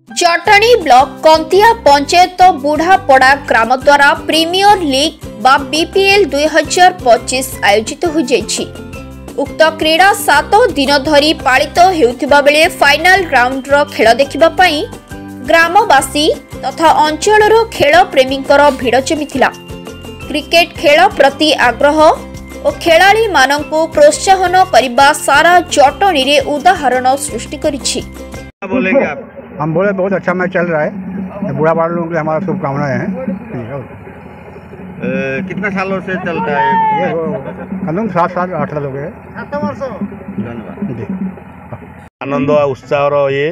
Jatni block कंतिया panchayat बुढ़ापड़ा ग्राम द्वारा premiere league बा BPL 2025 आयोजित हो जाइछि। उक्त क्रीड़ा 7 दिन धरी पालित हेउथिबा बेले फाइनल राउंड रो खेल देखिबा पई ग्रामवासी तथा अंचलर खेल प्रेमींकर भिड़ जमिथिला। क्रिकेट खेल प्रति आग्रह और खेलाड़ी मानंकु प्रोत्साहन करिबा सारा जटणी रे उदाहरण सृष्टि करिछि। बोलेंगे आप? हम बोले बहुत अच्छा मैच चल रहा है। बूढ़ा बाल लोगों के लिए हमारा शुभकामनाएं हैं। कितना सालों से चल रहा है ये? कम 7 साल 8 साल हो गए। धन्यवाद। आनंद उत्साह ये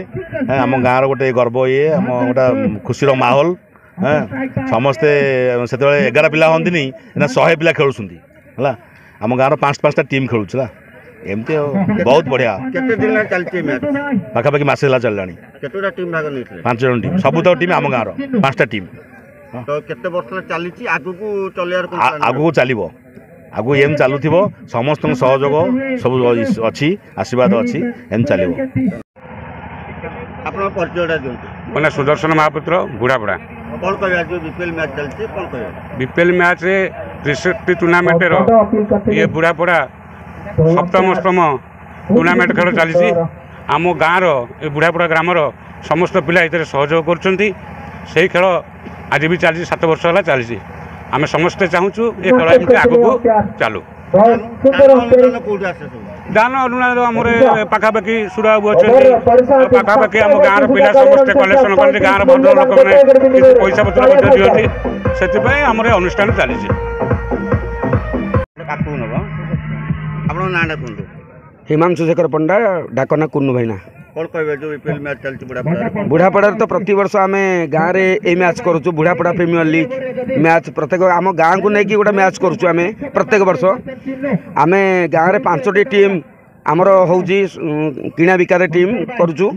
आम गाँव गोटे गर्व ये आम गोटे खुशी माहौल समस्ते से 11 पिला हमें 100 पिला खेलुँच आम गाँव 5-5टा टीम खेलुला एमती बहुत बढ़िया। केते दिन चलती मैच? पाखापाखि मासे चलला। केतोटा टीम भाग नहीं? 5 जन टीम सब तो टीम आम गाँव 5टा टीम। तो केते वर्ष चली आगु को चलियार आगु चलो आगु एम चलुथिबो समस्त सहयोग सब अच्छी आशीर्वाद अच्छी एम चलो। आपन परिचयटा दियौ। मोना सुदर्शन महापुत्र बुढ़ापड़ा। कौन कहबा जो बीपीएल मैच चलती कौन कहबा? बीपीएल मैच रे त्रिशक्ति टूर्नामेंट रो ये बुढ़ापड़ा सप्तम टूर्नामेंट खेल चली। आम गाँव रो बुढ़ापड़ा ग्रामर समस्त पिला ये सहयोग कर खेल आज भी चली 7 वर्ष है चली। आम समस्ते चाहूँ ये खेल आगू चलू। दान अनुदान आमर पाखापाखि सुरा अच्छा पाखापाखि आम गाँव पिला समस्ते कलेक्शन करते गाँव भद्र लोक मैंने पैसा पत्र दिखती से आम अनुष्ठान चली। हिमांशु शेखर पंडा डाकना कुन्नू भाईना। कौन कहबे जो बीपीएल मैच चलती बुढ़ापड़ा? बुढ़ापड़ा तो प्रति वर्ष आम गाँव में ये मैच करूँ बुढ़ापड़ा प्रीमियर लीग मैच प्रत्येक आम गाँव को लेकिन गोटे मैच करूँ आम प्रत्येक वर्ष। आम गाँव में 5टी टीम आमर हूँ किणा बिकार टीम करुचु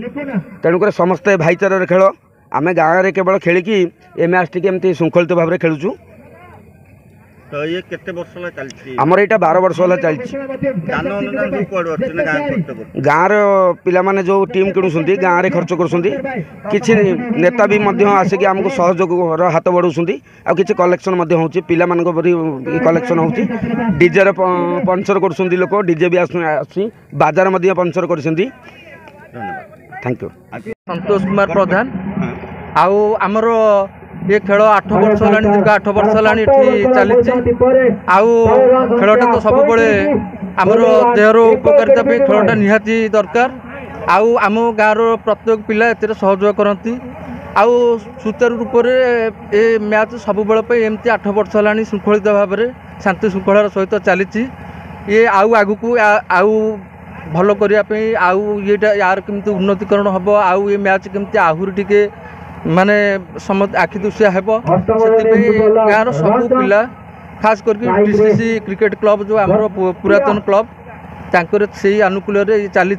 तेणुक समस्ते भाईचार खेल आम गाँव में केवल खेलिकी ये मैच टी एमती श्रृंखलित भाव में खेलुचु। तो ये केते वर्ष चलती? आमर यहाँ 12 वर्ष है चलती। गाँव पिला माने जो टीम किणुंट गाँव में खर्च कर नेता भी आसिक आमको सहयोग हाथ बढ़ाऊँ आ कि कलेक्शन हो पिला कलेक्शन हो डीजे पंचर कर लोक डीजे भी आसी बाजार पंचर कर। Thank you. संतोष कुमार प्रधान आमर ये खेल 8 वर्ष है दीर्घ 8 वर्ष है चली। खेलटा तो सब आमर देहर उपकारिता खेलटा निहाती दरकार। आम गाँव प्रत्येक पिला ए सहयोग करती सुचारू रूप से ये मैच सब एमती 8 वर्ष है श्रृंखलित भाव में शांति श्रृंखलार सहित चली। ये आगू को भल करने ये यार केमती उन्नतिकरण हम ये मैच केमती आहरी टे माने समस्त आखि दुशिया हेब से गाँव सब पिला खास करके डीसीसी क्रिकेट क्लब जो आमर पुरातन क्लब तांकर से अनुकूल चली।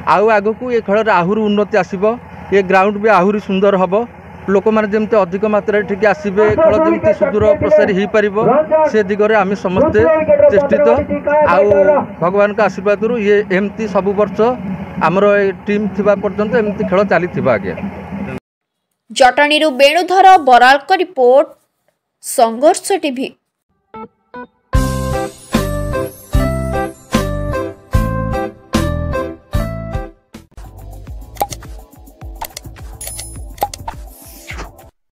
आगू को ये खेल आहरी उन्नति आसब ये ग्राउंड भी आहरी सुंदर हम लोक मैंने जमी अधिक मात्रा ठीक आसबे खेल जमी सुदूर प्रसारी हो पार से दिगरे आम समस्ते चेष्टित भगवान का आशीर्वाद ये एमती सब वर्ष आमर टीम थिबा पर्यंत एमती खेल चली। आगे जटणी बेणुधर बराल रिपोर्ट संघर्ष टीवी।